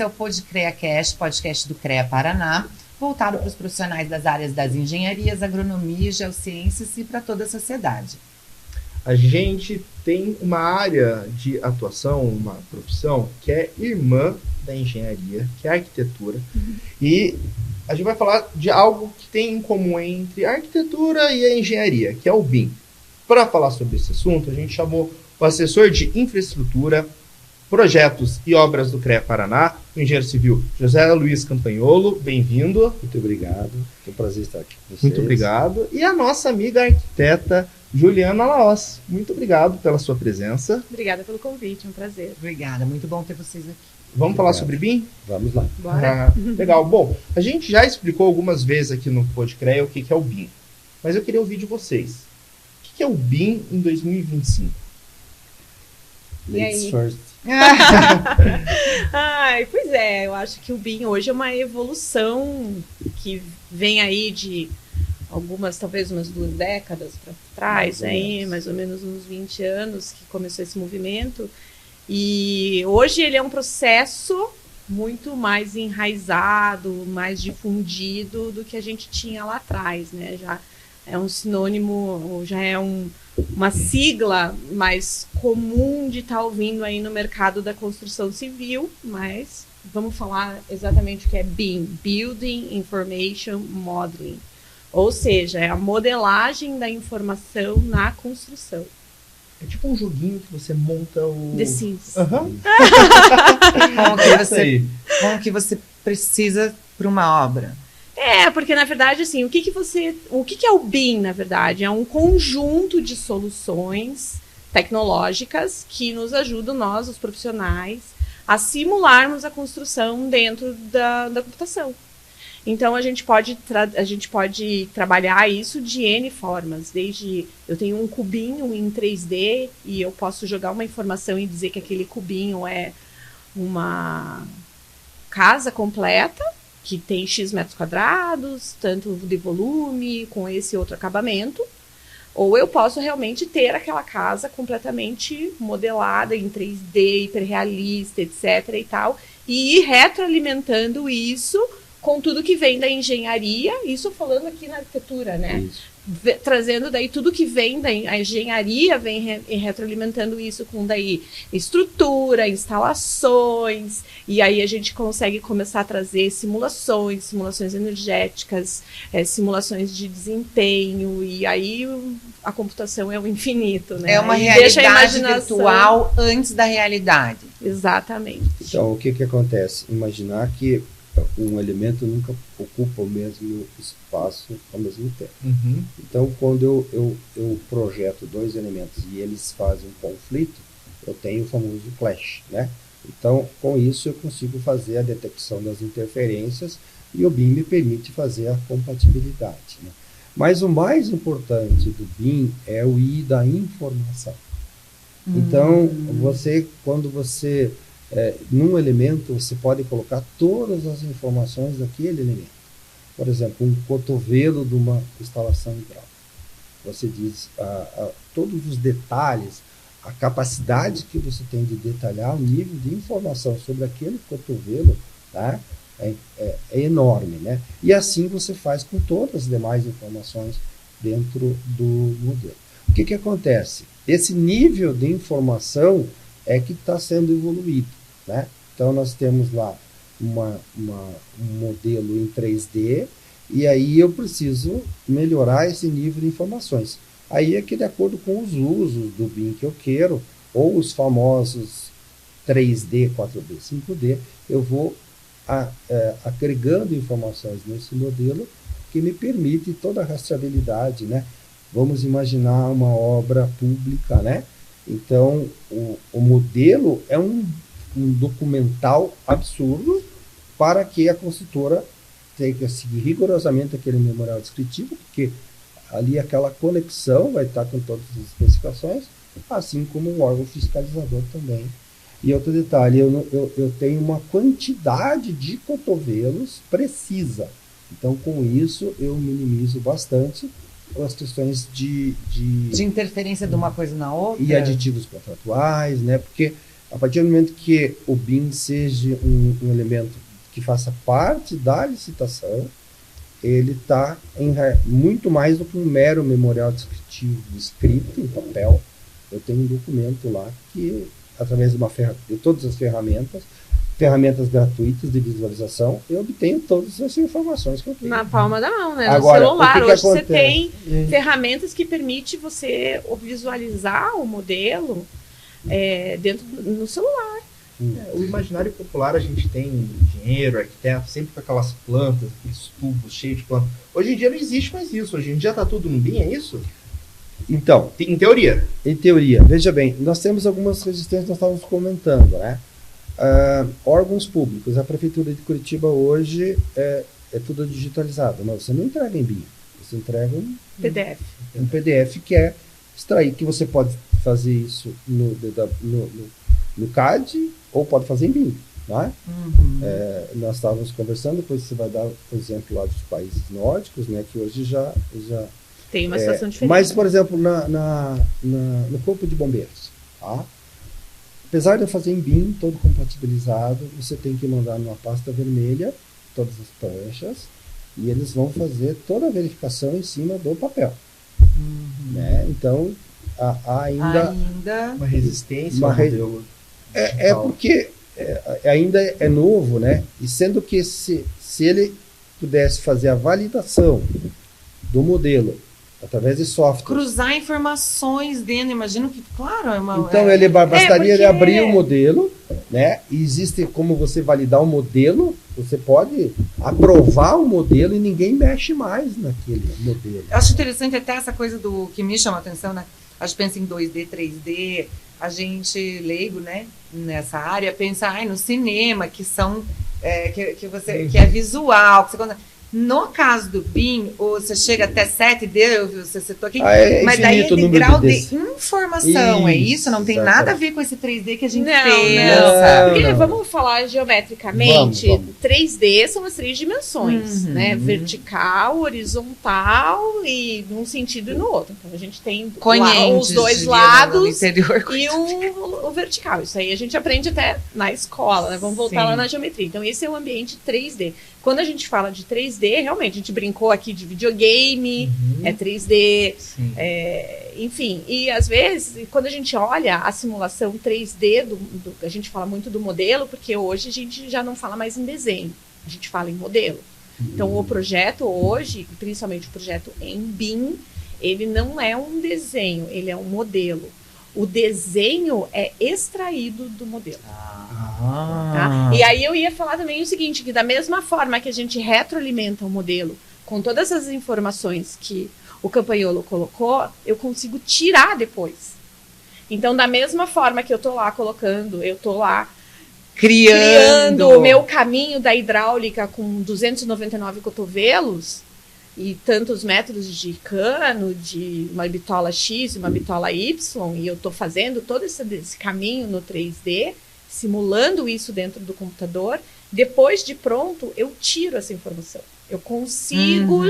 Esse é o PodCreaCast, podcast do CREA Paraná, voltado para os profissionais das áreas das engenharias, agronomia, geociências e para toda a sociedade. A gente tem uma área de atuação, uma profissão que é irmã da engenharia, que é a arquitetura. E a gente vai falar de algo que tem em comum entre a arquitetura e a engenharia, que é o BIM. Para falar sobre esse assunto, a gente chamou o assessor de infraestrutura, projetos e obras do CREA Paraná, o engenheiro civil José Luiz Campagnolo. Bem-vindo. Muito obrigado. É um prazer estar aqui com vocês. Muito obrigado. E a nossa amiga arquiteta Juliana Laos. Muito obrigado pela sua presença. Obrigada pelo convite, é um prazer. Obrigada, muito bom ter vocês aqui. Vamos falar sobre BIM? Vamos lá. Bora. Legal. Bom, a gente já explicou algumas vezes aqui no PodCrea o que é o BIM. Mas eu queria ouvir de vocês. O que é o BIM em 2025? Ladies first. Ai, pois é, eu acho que o BIM hoje é uma evolução que vem aí de algumas, talvez umas 2 décadas para trás, aí, mais ou menos uns 20 anos que começou esse movimento. E hoje ele é um processo muito mais enraizado, mais difundido do que a gente tinha lá atrás, né? Já é um sinônimo, já é uma sigla mais comum de estar ouvindo aí no mercado da construção civil, mas vamos falar exatamente o que é BIM, Building Information Modeling, ou seja, é a modelagem da informação na construção. É tipo um joguinho que você monta o... The Sims. Como que você precisa para uma obra? Porque na verdade, assim, o que é o BIM, na verdade? É um conjunto de soluções tecnológicas que nos ajudam, nós, os profissionais, a simularmos a construção dentro da computação. Então, a gente pode trabalhar isso de N formas, desde eu tenho um cubinho em 3D e eu posso jogar uma informação e dizer que aquele cubinho é uma casa completa, que tem X metros quadrados, tanto de volume, com esse outro acabamento, ou eu posso realmente ter aquela casa completamente modelada em 3D, hiperrealista, etc. e tal, e ir retroalimentando isso com tudo que vem da engenharia, isso falando aqui na arquitetura, né? Isso. Trazendo daí tudo que vem da engenharia, vem retroalimentando isso com daí estrutura, instalações, e aí a gente consegue começar a trazer simulações energéticas, simulações de desempenho, e aí a computação é o infinito, né? É uma e deixa a realidade imaginação virtual antes da realidade. Exatamente. Então, o que acontece? Imaginar que um elemento nunca ocupa o mesmo espaço ao mesmo tempo. Então, quando eu projeto 2 elementos e eles fazem um conflito, eu tenho o famoso clash, né? Então, com isso, eu consigo fazer a detecção das interferências e o BIM me permite fazer a compatibilidade, né? Mas o mais importante do BIM é o I da informação. Então, quando você num elemento, você pode colocar todas as informações daquele elemento. Por exemplo, um cotovelo de uma instalação hidráulica. Você diz todos os detalhes, a capacidade que você tem de detalhar, o nível de informação sobre aquele cotovelo, tá? É enorme, né? E assim você faz com todas as demais informações dentro do modelo. O que acontece? Esse nível de informação é que está sendo evoluído, né? Então nós temos lá um modelo em 3D e aí eu preciso melhorar esse nível de informações. Aí é que de acordo com os usos do BIM que eu quero, ou os famosos 3D, 4D, 5D, eu vou agregando informações nesse modelo que me permite toda a rastreabilidade, né? Vamos imaginar uma obra pública, né? Então, o modelo é um documental absurdo para que a construtora tenha que seguir rigorosamente aquele memorial descritivo, porque ali aquela conexão vai estar com todas as especificações, assim como um órgão fiscalizador também. E outro detalhe, eu tenho uma quantidade de cotovelos precisa. Então, com isso, eu minimizo bastante as questões de interferência de uma coisa na outra. E aditivos contratuais, né? Porque A partir do momento que o BIM seja um elemento que faça parte da licitação, ele está muito mais do que um mero memorial descritivo escrito em papel. Eu tenho um documento lá que, através de todas as ferramentas gratuitas de visualização, eu obtenho todas as informações que eu tenho. Na palma da mão, né? No Agora, celular. que Hoje você acontece? tem ferramentas que permitem você visualizar o modelo dentro no celular. O imaginário popular, a gente tem engenheiro, arquiteto, sempre com aquelas plantas, aqueles tubos cheios de plantas. Hoje em dia não existe mais isso. Hoje em dia está tudo no BIM, é isso? Então, Em teoria. em teoria, veja bem, nós temos algumas resistências que nós estávamos comentando, né? Órgãos públicos, a Prefeitura de Curitiba hoje é tudo digitalizado, mas você não entrega em BIM, você entrega um PDF que é extrair, que você pode fazer isso no CAD ou pode fazer em BIM, né? Nós estávamos conversando, depois você vai dar o exemplo lá dos países nórdicos, né, que hoje já Tem uma situação diferente. mas, por exemplo, no Corpo de Bombeiros, tá? Apesar de eu fazer em BIM, todo compatibilizado, você tem que mandar numa pasta vermelha todas as pranchas e eles vão fazer toda a verificação em cima do papel. Né? Então, ainda Uma resistência Uma ao re- modelo é digital. porque ainda é novo, né? E sendo que se ele pudesse fazer a validação do modelo através de software, Cruzar informações dentro, imagino que, claro, é uma... então ele bastaria ele porque- abrir o modelo, né? E existe como você validar o modelo, você pode aprovar o modelo e ninguém mexe mais naquele modelo. Eu acho interessante até essa coisa do que me chama a atenção, né? A gente pensa em 2D, 3D, a gente leigo, né, nessa área, pensa no cinema, que são que é visual, que você no caso do BIM, você chega até 7D, você citou aqui, mas daí é infinito o de número grau de de Ds. informação, é isso? Não tem Exatamente. nada a ver com esse 3D que a gente Não, pensa. Porque não. vamos falar geometricamente, Vamos. 3D são as 3 dimensões, Uhum. né? Vertical, horizontal e num sentido e no outro. Então a gente tem Conhentes, os dois diria, lados no interior. e o vertical. Isso aí a gente aprende até na escola, né? Vamos voltar Sim. lá na geometria. Então esse é o ambiente 3D. Quando a gente fala de 3D, realmente, a gente brincou aqui de videogame, é 3D, Sim. enfim. E às vezes, quando a gente olha a simulação 3D, a gente fala muito do modelo, porque hoje a gente já não fala mais em desenho, a gente fala em modelo. Então o projeto hoje, principalmente o projeto em BIM, ele não é um desenho, ele é um modelo. O desenho é extraído do modelo. Tá? E aí eu ia falar também o seguinte, que da mesma forma que a gente retroalimenta o modelo com todas as informações que o Campagnolo colocou, eu consigo tirar depois. Então, da mesma forma que eu tô lá colocando, eu tô lá criando o meu caminho da hidráulica com 299 cotovelos e tantos metros de cano, de uma bitola X e uma bitola Y, e eu tô fazendo todo esse caminho no 3D, simulando isso dentro do computador. Depois de pronto, eu tiro essa informação. Eu consigo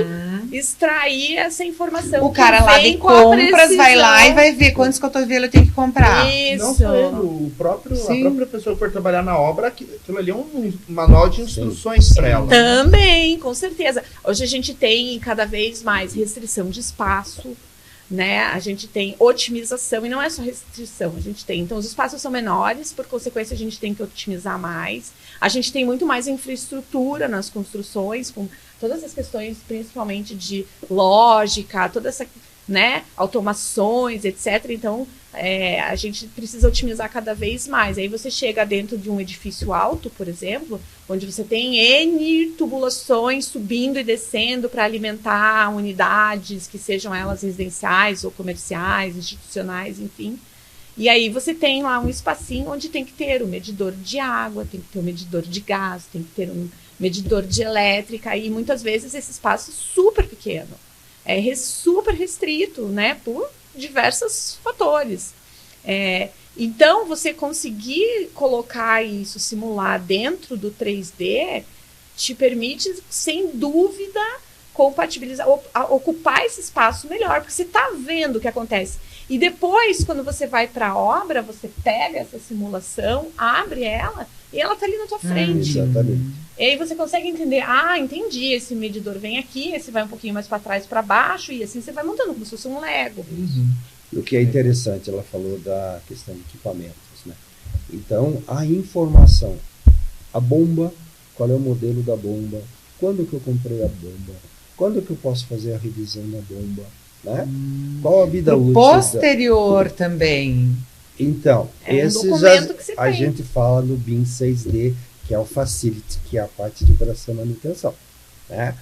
extrair essa informação. O cara que lá vem de com a compras vai precisão. lá e vai ver quantos cotovelos eu tenho que comprar. Não Isso. só ele, a própria pessoa que for trabalhar na obra, aquilo ali é um manual de instruções para ela. Também, com certeza. Hoje a gente tem cada vez mais restrição de espaço, né? A gente tem otimização, e não é só restrição, a gente tem. Então, os espaços são menores, por consequência, a gente tem que otimizar mais. A gente tem muito mais infraestrutura nas construções, com todas as questões, principalmente de lógica, toda essa, né, automações, etc. Então, a gente precisa otimizar cada vez mais. Aí você chega dentro de um edifício alto, por exemplo, onde você tem N tubulações subindo e descendo para alimentar unidades, que sejam elas residenciais ou comerciais, institucionais, enfim. E aí você tem lá um espacinho onde tem que ter o medidor de água, tem que ter o medidor de gás, tem que ter um medidor de elétrica, e muitas vezes esse espaço é super pequeno, super restrito, né, por diversos fatores. Então, você conseguir colocar isso, simular dentro do 3D, te permite, sem dúvida, compatibilizar, ocupar esse espaço melhor, porque você está vendo o que acontece. E depois, quando você vai para a obra, você pega essa simulação, abre ela e ela está ali na tua frente. Exatamente. E aí você consegue entender, entendi, esse medidor vem aqui, esse vai um pouquinho mais para trás, para baixo, e assim você vai montando como se fosse um Lego. E o que é interessante, ela falou da questão de equipamentos, né? Então, a informação, a bomba, qual é o modelo da bomba, quando que eu comprei a bomba, quando que eu posso fazer a revisão da bomba, né? Qual a vida útil? Posterior também. Então, esse documento que você a tem. gente fala no BIM 6D, que é o Facility, que é a parte de operação e manutenção, né?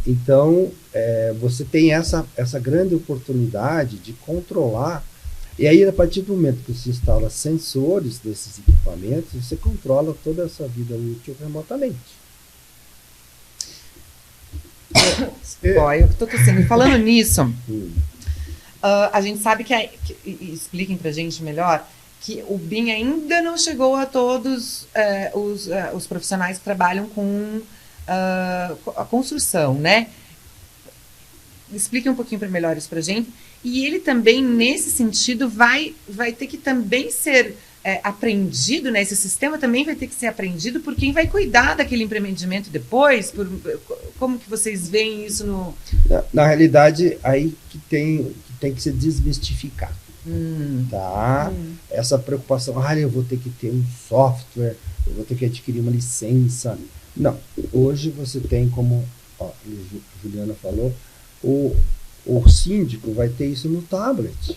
Então, você tem essa grande oportunidade de controlar. E aí, a partir do momento que você instala sensores desses equipamentos, você controla toda essa vida útil remotamente. Eu tô tossindo. Falando nisso, a gente sabe expliquem pra gente melhor, que o BIM ainda não chegou a todos os profissionais que trabalham com a construção, né? Expliquem um pouquinho melhor isso pra gente. E ele também, nesse sentido, vai ter que também ser aprendido, né? Esse sistema também vai ter que ser aprendido por quem vai cuidar daquele empreendimento depois. Como que vocês veem isso no... Na realidade, aí que tem que se desmistificar. Tá? Essa preocupação, eu vou ter que ter um software, eu vou ter que adquirir uma licença. Não, hoje você tem como, a Juliana falou, o síndico vai ter isso no tablet.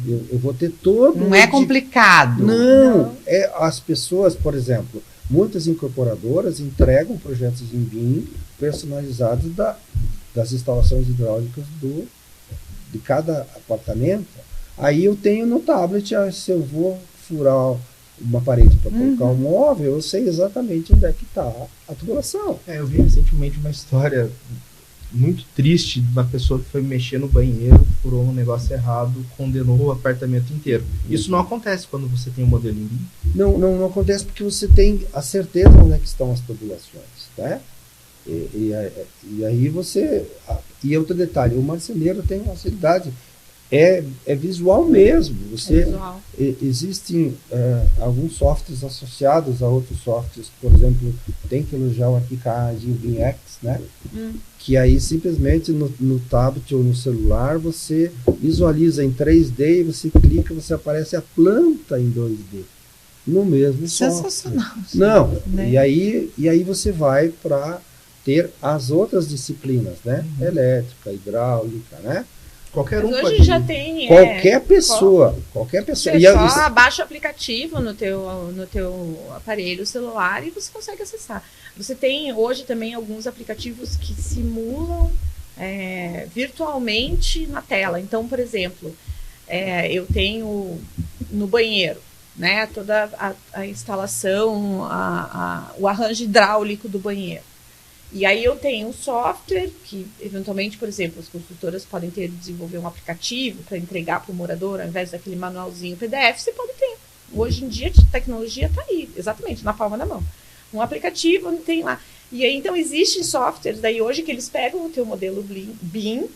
Eu vou ter todo... Não é complicado. Não. As pessoas, por exemplo, muitas incorporadoras entregam projetos em BIM personalizados das instalações hidráulicas de cada apartamento. Aí eu tenho no tablet, se eu vou furar uma parede para colocar um móvel, eu sei exatamente onde é que está a tubulação. Eu vi recentemente uma história muito triste de uma pessoa que foi mexer no banheiro, furou um negócio errado, condenou o apartamento inteiro. Isso não acontece quando você tem um modelo em BIM? Não acontece porque você tem a certeza onde é que estão as tubulações, né? E aí você... E outro detalhe, o marceneiro tem uma facilidade, é visual mesmo. Visual. Existem alguns softwares associados a outros softwares, por exemplo, tem que elogiar o ArchiCAD e o BIMX, né? Que aí simplesmente no tablet ou no celular você visualiza em 3D e você clica, você aparece a planta em 2D no mesmo software. Sensacional. Não, né? e aí você vai para ter as outras disciplinas, né? Elétrica, hidráulica, né? Qualquer um Mas pode... hoje já tem... Qualquer pessoa. Você só baixa o aplicativo no teu aparelho celular e você consegue acessar. Você tem hoje também alguns aplicativos que simulam virtualmente na tela. Então, por exemplo, eu tenho no banheiro, né, toda a instalação, o arranjo hidráulico do banheiro. E aí eu tenho um software que, eventualmente, por exemplo, as construtoras podem desenvolver um aplicativo para entregar para o morador, ao invés daquele manualzinho PDF, você pode ter. Hoje em dia, a tecnologia está aí, exatamente, na palma da mão. Um aplicativo, tem lá. E aí, então, existem softwares, daí hoje, que eles pegam o teu modelo BIM,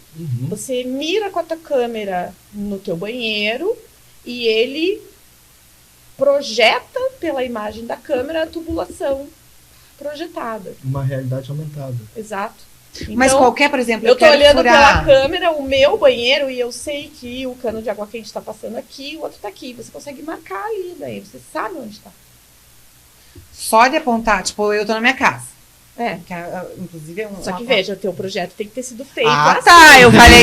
você mira com a tua câmera no teu banheiro e ele projeta pela imagem da câmera a tubulação projetada. Uma realidade aumentada. Exato. Então, Mas qualquer, por exemplo, eu tô olhando pela câmera o meu banheiro e eu sei que o cano de água quente está passando aqui, o outro está aqui. Você consegue marcar ali, daí você sabe onde está. Só de apontar, tipo, eu tô na minha casa. Inclusive Só que veja, o teu projeto tem que ter sido feito tá, eu falei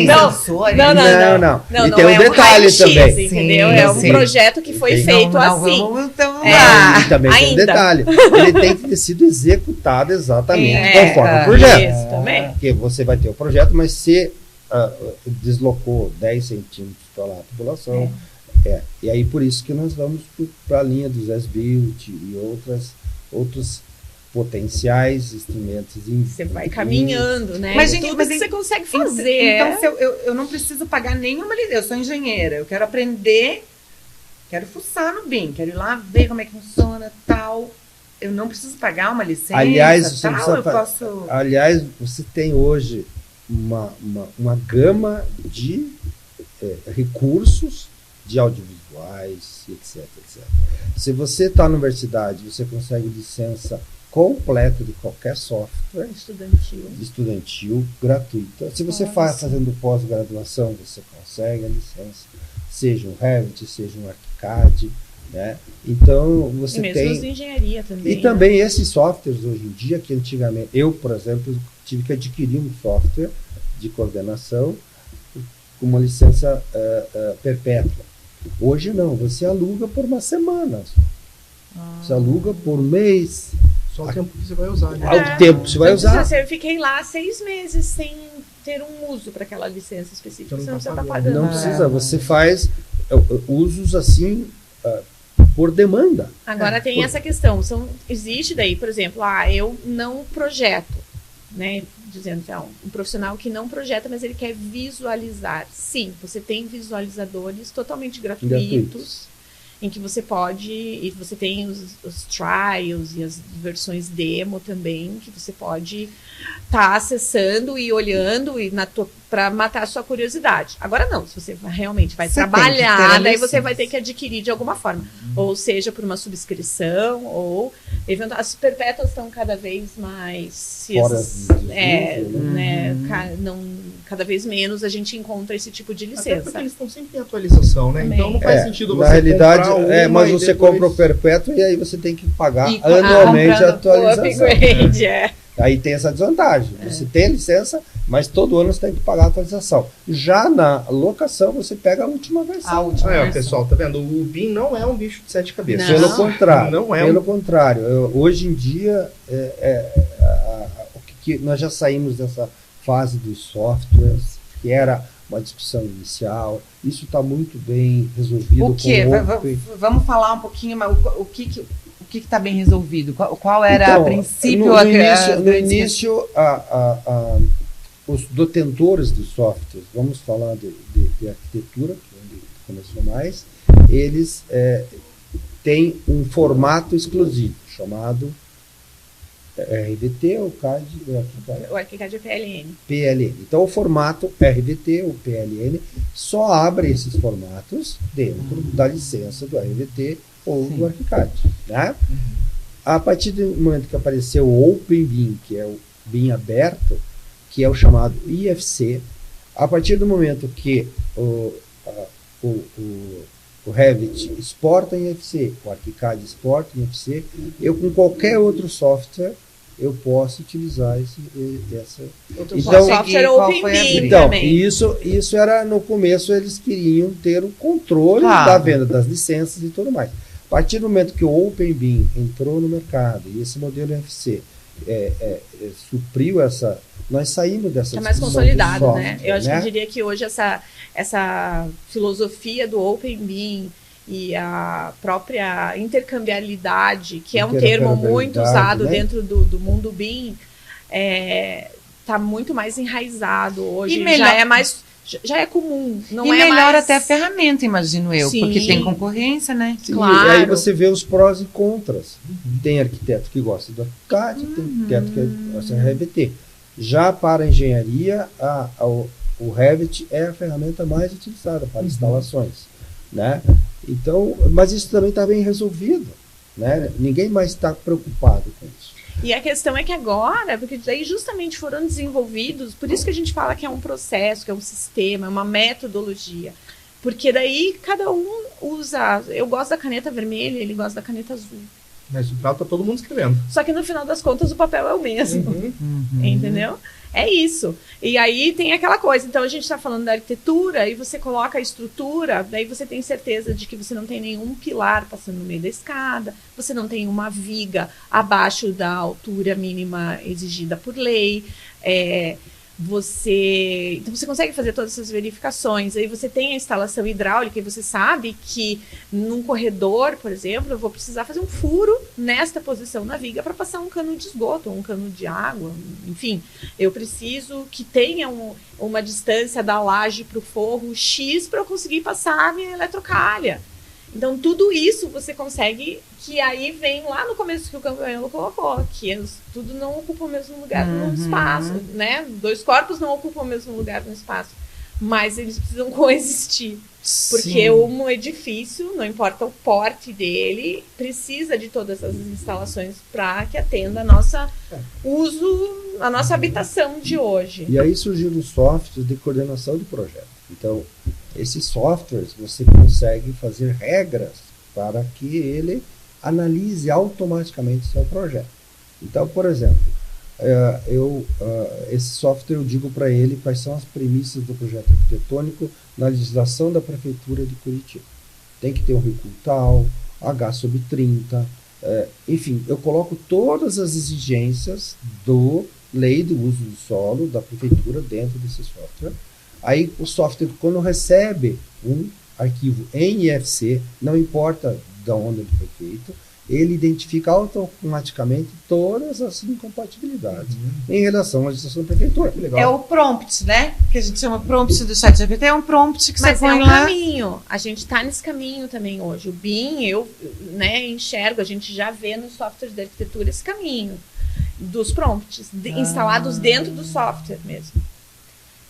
não, sensor. Não. E tem um detalhe também. Entendeu? É um projeto que foi feito assim. E também tem um detalhe. Ele tem que ter sido executado exatamente conforme o projeto. Isso também. Porque você vai ter o projeto, mas se deslocou 10 centímetros para lá a tubulação. E aí por isso que nós vamos para a linha dos S-Build e outros potenciais instrumentos. Você vai caminhando, né? Mas, tudo que você consegue fazer. Então, se eu não preciso pagar nenhuma licença. Eu sou engenheira, eu quero aprender, quero fuçar no BIM, quero ir lá ver como é que funciona, tal. Eu não preciso pagar uma licença, aliás, tal, aliás, você tem hoje uma gama de recursos de audiovisuais, etc, etc. Se você está na universidade, você consegue licença completa de qualquer software estudantil gratuita. Se você fazendo pós-graduação, você consegue a licença, seja um Revit, seja um ArchiCAD, né? Então você mesmo tem os de engenharia também. E também esses softwares hoje em dia que antigamente eu, por exemplo, tive que adquirir um software de coordenação com uma licença perpétua. Hoje não, você aluga por uma semana. Você aluga por mês. Só o tempo que você vai usar. Né? O tempo que você vai usar. Eu fiquei lá 6 meses sem ter um uso para aquela licença específica. Você não precisa estar pagando. Não precisa, você faz usos assim por demanda. Agora tem essa questão. Existe daí, por exemplo, eu não projeto, né? Dizendo que um profissional que não projeta, mas ele quer visualizar. Sim, você tem visualizadores totalmente gratuitos. Em que você pode, e você tem os trials e as versões demo também, que você pode estar acessando e olhando e para matar a sua curiosidade. Agora não, se você realmente vai trabalhar, daí você vai ter que adquirir de alguma forma. Ou seja, por uma subscrição, ou as perpétuas estão cada vez mais cada vez menos a gente encontra esse tipo de licença. Até porque eles estão sempre em atualização, né? Também. Então não faz sentido você na realidade, comprar mas você compra o perpétuo e aí você tem que pagar anualmente a atualização. Aí tem essa desvantagem. Você tem a licença, mas todo ano você tem que pagar a atualização. Já na locação, você pega a última versão. Pessoal, tá vendo? O BIM não é um bicho de 7 cabeças. Pelo contrário. Não é pelo contrário. Hoje em dia, nós já saímos dessa fase dos softwares, que era uma discussão inicial. Isso está muito bem resolvido. O quê? Vamos falar um pouquinho, mas o que está bem resolvido? Qual era a princípio? No início, os detentores de softwares, vamos falar de arquitetura, onde começou mais, eles têm um formato exclusivo, chamado RDT, o CAD, o ArchiCAD é PLN. PLN. Então, o formato RDT, ou PLN, só abre esses formatos dentro da licença do RDT ou do ArchiCAD. Né? A partir do momento que apareceu o OpenBIM, que é o BIM aberto, que é o chamado IFC, a partir do momento que o Revit exporta em IFC, o ArchiCAD exporta em IFC, eu com qualquer outro software eu posso utilizar software OpenBIM também. Isso era no começo, eles queriam ter o controle da venda das licenças e tudo mais. A partir do momento que o OpenBIM entrou no mercado e esse modelo NFC supriu nós saímos dessa discussão. É mais consolidado, software, né? Eu acho que eu diria que hoje essa filosofia do OpenBIM e a própria intercambiabilidade, que é um termo muito usado, né, dentro do mundo BIM, está muito mais enraizado hoje. Já é comum. Não é melhor mais... até a ferramenta, imagino eu. Sim. Porque tem concorrência, né? Sim, claro. E aí você vê os prós e contras. Tem arquiteto que gosta do ArchiCAD, tem arquiteto que gosta do RVT. Já para a engenharia, o Revit é a ferramenta mais utilizada para instalações. Né? Então, mas isso também está bem resolvido. Né? Ninguém mais está preocupado com isso. E a questão é que agora, porque daí justamente foram desenvolvidos, por isso que a gente fala que é um processo, que é um sistema, é uma metodologia. Porque daí cada um usa... Eu gosto da caneta vermelha, ele gosta da caneta azul. Mas o papel tá todo mundo escrevendo. Só que no final das contas o papel é o mesmo. Entendeu? É isso. E aí tem aquela coisa. Então a gente está falando da arquitetura e você coloca a estrutura, daí você tem certeza de que você não tem nenhum pilar passando no meio da escada, você não tem uma viga abaixo da altura mínima exigida por lei. Então você consegue fazer todas essas verificações. Aí você tem a instalação hidráulica e você sabe que num corredor, por exemplo, eu vou precisar fazer um furo nesta posição na viga para passar um cano de esgoto, um cano de água, enfim. Eu preciso que tenha uma distância da laje para o forro X para eu conseguir passar a minha eletrocalha. Então, tudo isso você consegue, que aí vem lá no começo que o Campanholo colocou, que tudo não ocupa o mesmo lugar no espaço, né? 2 corpos não ocupam o mesmo lugar no espaço. mas eles precisam coexistir. Porque um edifício, não importa o porte dele, precisa de todas as instalações para que atenda a nossa a nossa habitação de hoje. E aí surgiram os softwares de coordenação de projeto. Então, esses softwares, você consegue fazer regras para que ele analise automaticamente seu projeto. Então, por exemplo, esse software eu digo para ele quais são as premissas do projeto arquitetônico na legislação da Prefeitura de Curitiba. Tem que ter um recuo tal, H/30, enfim, eu coloco todas as exigências do lei do uso do solo da Prefeitura dentro desse software. Aí o software, quando recebe um arquivo em IFC, não importa de onde ele foi feito, ele identifica automaticamente todas as incompatibilidades em relação à legislação da Prefeitura. É o prompt, né? Que a gente chama prompt do ChatGPT, é um prompt que você põe lá. Caminho. A gente está nesse caminho também hoje. O BIM, eu enxergo, a gente já vê nos softwares de arquitetura esse caminho dos prompts, instalados dentro do software mesmo.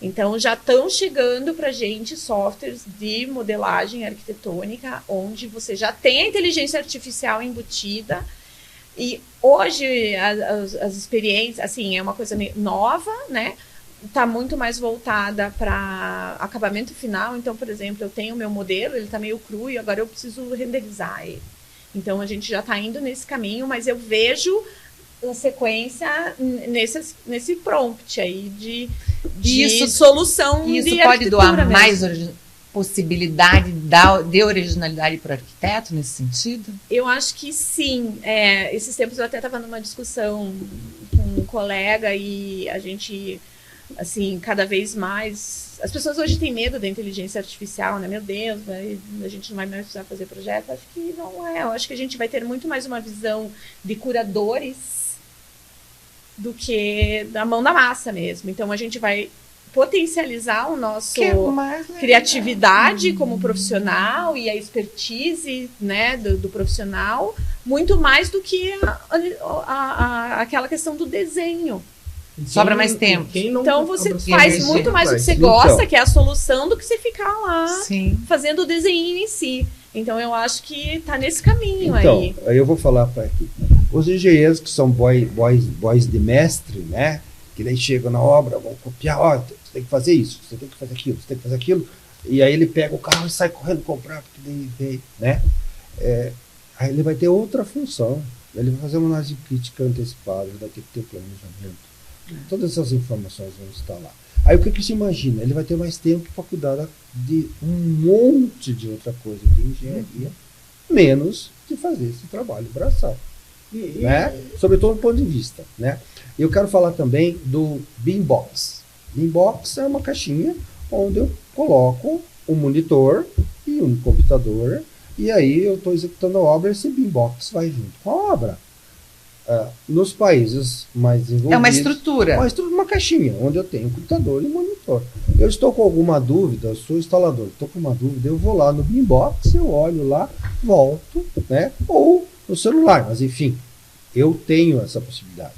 Então, já estão chegando para a gente softwares de modelagem arquitetônica, onde você já tem a inteligência artificial embutida. E hoje, as experiências, assim, é uma coisa nova, né? Está muito mais voltada para acabamento final. Então, por exemplo, eu tenho o meu modelo, ele está meio cru e agora eu preciso renderizar ele. Então, a gente já está indo nesse caminho, mas eu vejo a sequência nesse prompt aí de solução de arquitetura. Isso pode doar mais possibilidade de originalidade para o arquiteto nesse sentido? Eu acho que sim. Esses tempos eu até estava numa discussão com um colega e a gente, assim, cada vez mais... As pessoas hoje têm medo da inteligência artificial, né? Meu Deus, a gente não vai mais precisar fazer projeto. Acho que não é. Eu acho que a gente vai ter muito mais uma visão de curadores do que da mão da massa mesmo. Então, a gente vai potencializar o nosso criatividade como profissional e a expertise, né, do profissional, muito mais do que aquela questão do desenho. Sobra mais tempo. Então, você faz muito mais o que você gosta, que é a solução, do que você ficar lá fazendo o desenho em si. Então, eu acho que está nesse caminho aí. Então, eu vou falar para aqui. Os engenheiros que são boys de mestre, né? Que daí chegam na obra, vão copiar, você tem que fazer isso, você tem que fazer aquilo, você tem que fazer aquilo. E aí ele pega o carro e sai correndo comprar, porque daí veio, né? Aí ele vai ter outra função. Ele vai fazer uma análise crítica antecipada, ele vai ter que ter planejamento. Todas essas informações vão estar lá. Aí o que se imagina? Ele vai ter mais tempo para cuidar de um monte de outra coisa de engenharia, menos de fazer esse trabalho braçal. Né? Sobretudo do ponto de vista. Né? Eu quero falar também do BIM Box. BIM Box é uma caixinha onde eu coloco um monitor e um computador, e aí eu estou executando a obra e esse BIM Box vai junto com a obra. Nos países mais desenvolvidos... É uma estrutura. Uma caixinha, onde eu tenho computador e monitor. Eu estou com alguma dúvida, eu sou instalador, estou com uma dúvida, eu vou lá no BIM Box, eu olho lá, volto, né? Ou no celular, mas enfim, eu tenho essa possibilidade.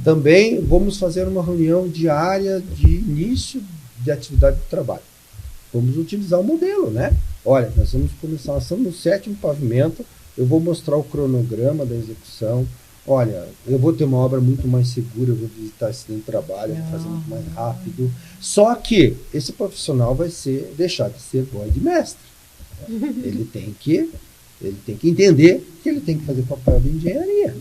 Também vamos fazer uma reunião diária de início de atividade de trabalho. Vamos utilizar o modelo, né? Olha, nós vamos começar, nós estamos no 7º pavimento, eu vou mostrar o cronograma da execução. Olha, eu vou ter uma obra muito mais segura, eu vou visitar esse centro de trabalho, vou fazer muito mais rápido. Só que esse profissional vai deixar de ser boy de mestre. Ele tem que entender que ele tem que fazer papel de engenharia.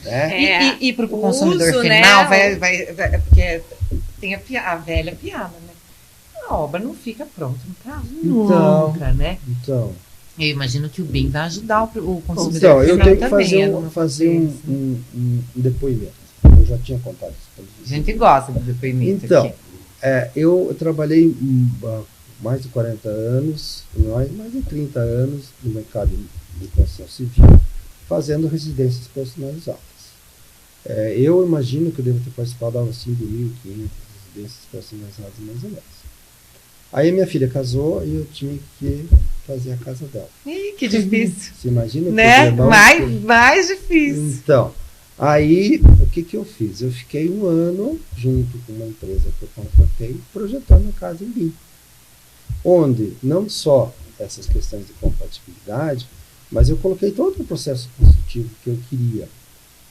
Né? E para o consumidor final, né? vai porque tem a velha piada, né? A obra não fica pronta no prazo nunca, né? Então... Eu imagino que o BIM vai ajudar o consumidor. Então, eu tenho que fazer um depoimento. Eu já tinha contado isso. A gente gosta de depoimento. Então, aqui. Eu trabalhei mais de 40 anos, mais de 30 anos no mercado de construção civil, fazendo residências personalizadas. Eu imagino que eu devo ter participado de umas 5.500 residências personalizadas, mais ou menos. Aí minha filha casou e eu tinha que fazer a casa dela. Ih, que difícil. Você imagina? Né? Mais difícil. Então, aí o que eu fiz? Eu fiquei um ano junto com uma empresa que eu contratei, projetando a casa em BIM. onde não só essas questões de compatibilidade, mas eu coloquei todo o processo construtivo que eu queria.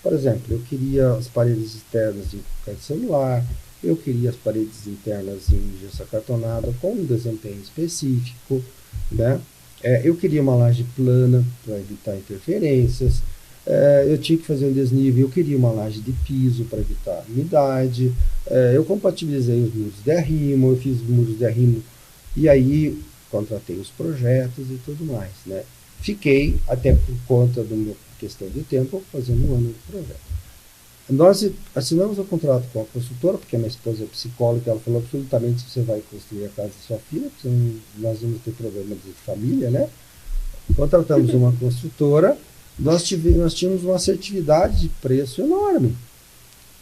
Por exemplo, eu queria as paredes externas em concreto celular, eu queria as paredes internas em gesso acartonado com um desempenho específico, né? Eu queria uma laje plana para evitar interferências, eu tinha que fazer um desnível, eu queria uma laje de piso para evitar umidade, eu compatibilizei os muros de arrimo, eu fiz os muros de arrimo e aí contratei os projetos e tudo mais, né? Fiquei, até por conta de uma questão de tempo, fazendo um ano de projeto. Nós assinamos o contrato com a consultora, porque a minha esposa é psicóloga, ela falou absolutamente que você vai construir a casa da sua filha, porque nós vamos ter problema de família, né? Contratamos uma construtora, nós tínhamos uma assertividade de preço enorme.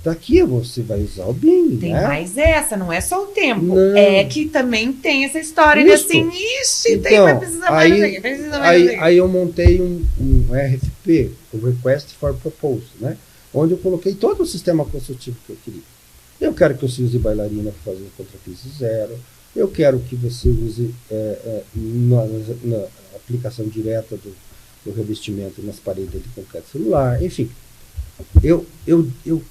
Daqui você vai usar o BIM, tem né? mais essa, não é só o tempo. Não. É que também tem essa história de Isso. assim, ixi, Então, vai precisar mais aí- daqui, precisa mais daqui. Aí eu montei um RFP, o Request for Proposal, né? Onde eu coloquei todo o sistema construtivo que eu queria. Eu quero que você use bailarina para fazer o contrapiso zero. Eu quero que você use na aplicação direta do revestimento nas paredes de concreto celular. Enfim, eu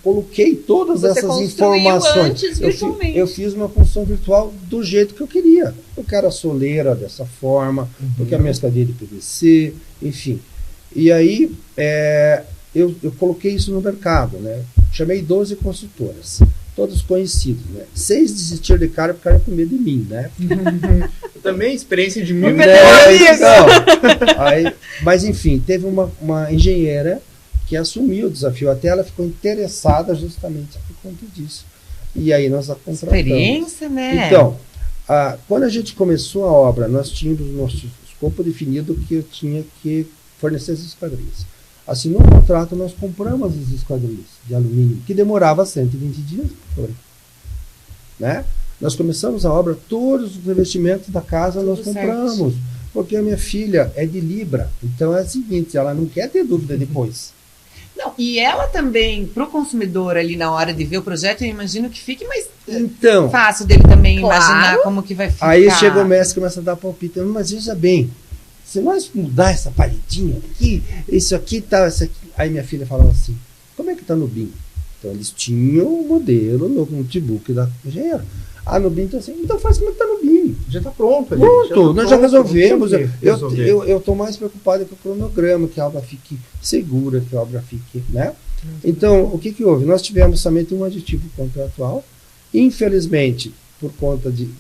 coloquei todas Você essas construiu informações. antes virtualmente. Eu fiz uma construção virtual do jeito que eu queria. Eu quero a soleira dessa forma, eu quero minha escadeia de PVC, enfim. E aí eu coloquei isso no mercado, né? Chamei 12 consultoras, todos conhecidos, né? 6 desistiram de cara porque ficaram com medo de mim, né? Também experiência de mil Mas enfim, teve uma engenheira que assumiu o desafio, até ela ficou interessada justamente por conta disso. E aí nós a contratamos. Experiência, né? Então, quando a gente começou a obra, nós tínhamos o nosso escopo definido que eu tinha que fornecer as esquadrias. Assim, no contrato, nós compramos as esquadrias de alumínio, que demorava 120 dias para fabricar, né? Nós começamos a obra, todos os revestimentos da casa nós Tudo compramos, certo. porque a minha filha é de Libra, então é o seguinte, ela não quer ter dúvida depois. Não, e ela também, para o consumidor ali na hora de ver o projeto, eu imagino que fique mais Então, fácil dele também Claro. imaginar como que vai ficar. aí chega o mestre e começa a dar palpite, mas veja bem, se nós mudar essa paredinha aqui, isso aqui tá, isso aqui. Aí minha filha falava assim, como é que tá no BIM? Então eles tinham o modelo no notebook da engenheira. No BIM tá assim, então faz como é que tá no BIM. Já está pronto ali. Pronto, nós já resolvemos. Não tem o que resolver. Eu estou mais preocupado com o cronograma, que a obra fique segura, que a obra fique, né? Então, o que houve? Nós tivemos somente um aditivo contratual. Infelizmente, por conta de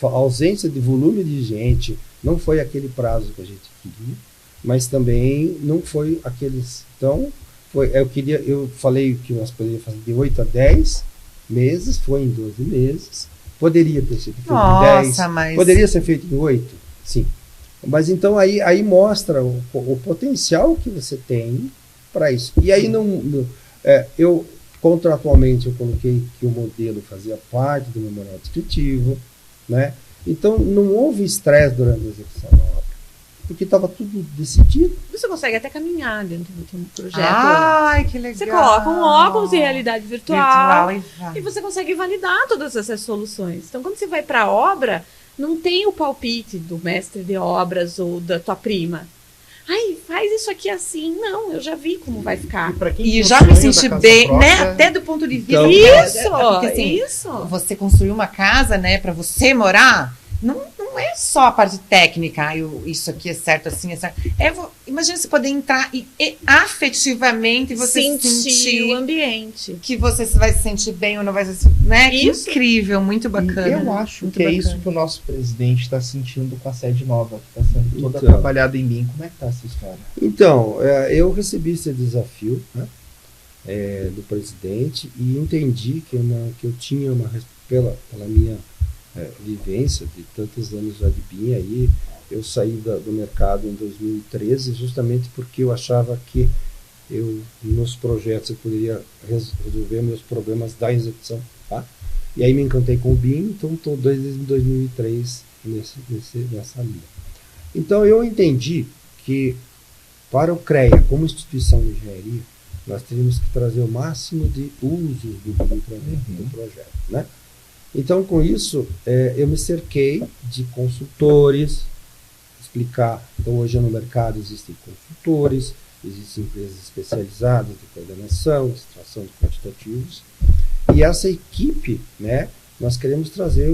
ausência de volume de gente, não foi aquele prazo que a gente queria, mas também não foi aqueles. Então, eu falei que nós poderíamos fazer de 8 a 10 meses, foi em 12 meses. Poderia ter sido feito em 10. Mas... Poderia ser feito em 8? Sim. Mas então aí mostra o potencial que você tem para isso. E aí eu contratualmente eu coloquei que o modelo fazia parte do memorial descritivo, né? Então não houve estresse durante a execução da obra, porque estava tudo decidido. Você consegue até caminhar dentro do teu projeto. Ai, que legal. Você coloca um óculos de realidade virtual, e vai. e você consegue validar todas essas soluções. Então, quando você vai para a obra, não tem o palpite do mestre de obras ou da tua prima. Ai, faz isso aqui assim. Não, eu já vi como vai ficar. E já me senti bem, né? Até do ponto de vista. Então, porque, assim, isso. você construir uma casa, né, para você morar, não é só a parte técnica, isso aqui é certo, assim, é certo. Imagina você poder entrar e afetivamente você sentir sentir o ambiente. que você vai se sentir bem ou não vai se sentir, né? Que Isso. incrível, muito bacana. E eu acho muito que é bacana. isso que o nosso presidente está sentindo com a sede nova, que está sendo toda Então. trabalhada em BIM. Como é que está essa história? Então, eu recebi esse desafio, né, do presidente e entendi que eu tinha pela minha vivência de tantos anos já de BIM aí, eu saí do mercado em 2013 justamente porque eu achava que nos projetos eu poderia resolver meus problemas da execução, tá? E aí me encantei com o BIM, então estou desde 2003 nessa linha. Então eu entendi que para o CREA, como instituição de engenharia, nós teríamos que trazer o máximo de usos do BIM para dentro do projeto, né? Então, com isso, eu me cerquei de consultores, explicar. Então, hoje no mercado existem consultores, existem empresas especializadas de coordenação, de extração de quantitativos. E essa equipe, né, nós queremos trazer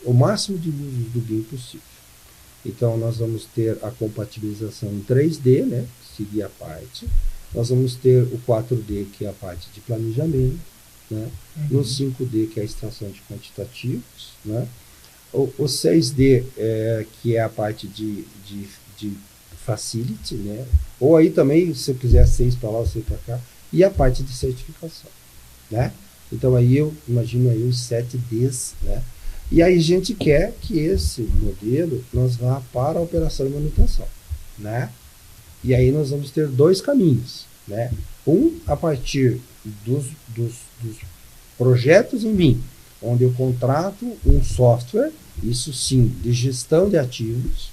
o máximo de usos do BIM possível. Então, nós vamos ter a compatibilização em 3D, né, que seria a parte. Nós vamos ter o 4D, que é a parte de planejamento, né? No 5D, que é a extração de quantitativos, né? O 6D, que é a parte de facility, né? Ou aí também, se eu quiser 6 para lá, 6 para cá, e a parte de certificação, né? Então aí eu imagino aí os 7Ds, né? E aí a gente quer que esse modelo nós vá para a operação e manutenção, né? E aí nós vamos ter 2 caminhos, né? A partir dos projetos em BIM, onde eu contrato um software, isso sim, de gestão de ativos,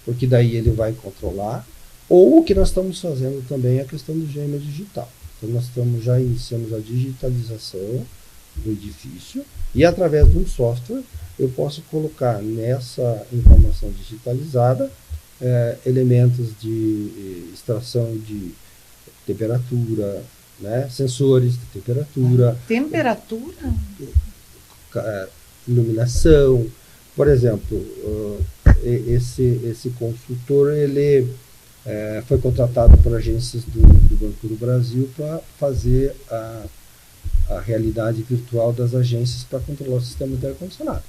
porque daí ele vai controlar, ou o que nós estamos fazendo também é a questão do GM digital. Então nós já iniciamos a digitalização do edifício, e através de um software eu posso colocar nessa informação digitalizada elementos de extração de temperatura, né? Sensores de temperatura. Temperatura? Iluminação. Por exemplo, esse consultor, ele foi contratado por agências do Banco do Brasil para fazer a realidade virtual das agências para controlar o sistema de ar-condicionado.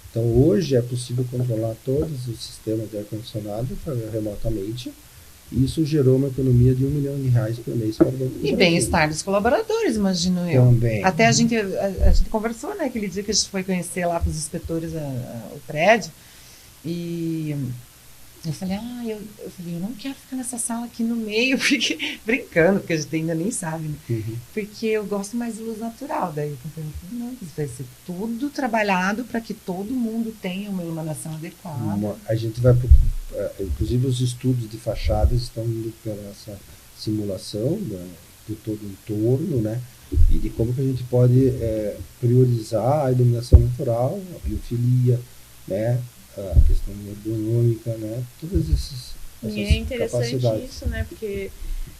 Então, hoje é possível controlar todos os sistemas de ar-condicionado remotamente. Isso gerou uma economia de R$1 milhão por mês para o Banco do Brasil. E bem-estar dos colaboradores, imagino eu. Também. Até a gente conversou, né, aquele dia que a gente foi conhecer lá para os inspetores o prédio, e eu falei, eu não quero ficar nessa sala aqui no meio, porque, brincando, porque a gente ainda nem sabe, né? Porque eu gosto mais de luz natural. Daí eu falei, não, isso vai ser tudo trabalhado para que todo mundo tenha uma iluminação adequada. A gente vai, inclusive os estudos de fachadas estão indo pela essa simulação de todo o entorno, né? E de como que a gente pode priorizar a iluminação natural, a biofilia, né? A questão ergonômica, né? Todas essas e é interessante capacidades. Isso, né? Porque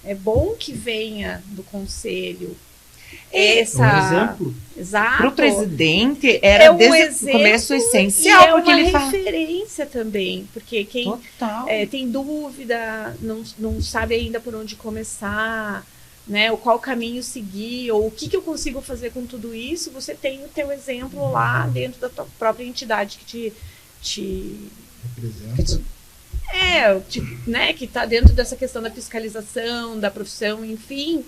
é bom que venha do conselho Um exemplo. Exato. Para o presidente era desde o começo essencial, e porque ele fala referência também, porque quem tem dúvida, não sabe ainda por onde começar, né? Ou qual caminho seguir, ou o que eu consigo fazer com tudo isso, você tem o teu exemplo lá dentro da tua própria entidade que te representa. Né, que está dentro dessa questão da fiscalização, da profissão, enfim.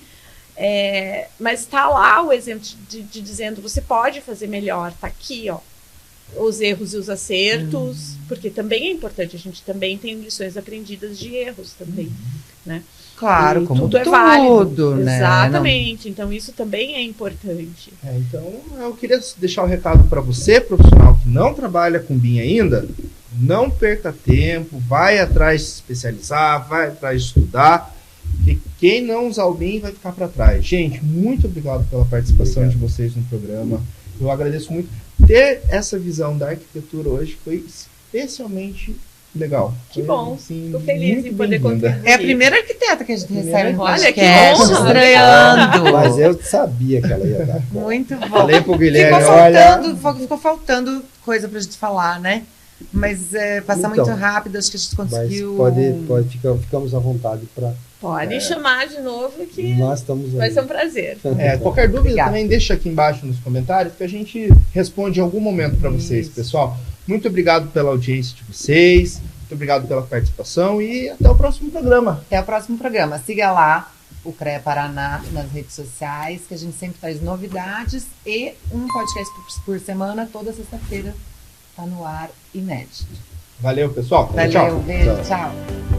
Mas está lá o exemplo de dizendo, você pode fazer melhor, está aqui, ó, os erros e os acertos, porque também é importante, a gente também tem lições aprendidas de erros também, né? Claro, e como tudo é válido, né? Exatamente, então isso também é importante. Então, eu queria deixar um recado para você, profissional que não trabalha com BIM ainda, não perca tempo, vai atrás de se especializar, vai atrás de estudar, porque quem não usar o BIM vai ficar para trás. Gente, muito obrigado pela participação de vocês no programa. Eu agradeço muito. Ter essa visão da arquitetura hoje foi especialmente legal. Que bom, fico feliz em poder contribuir. É a primeira arquiteta que a gente recebe no Olha, que podcast, honra, estreando. Mas eu sabia que ela ia dar conta. Muito bom. Falei pro Guilherme, ficou faltando coisa pra gente falar, né? Mas passar muito rápido, acho que a gente conseguiu. Mas ficamos à vontade para. Pode chamar de novo que nós estamos vai ser um prazer. Qualquer dúvida também deixa aqui embaixo nos comentários que a gente responde em algum momento para vocês, pessoal. Muito obrigado pela audiência de vocês, muito obrigado pela participação e até o próximo programa. Até o próximo programa. Siga lá o CREA Paraná nas redes sociais, que a gente sempre traz novidades e um podcast por semana, toda sexta-feira, está no ar, inédito. Valeu, pessoal. Valeu, tchau. Beijo, tchau.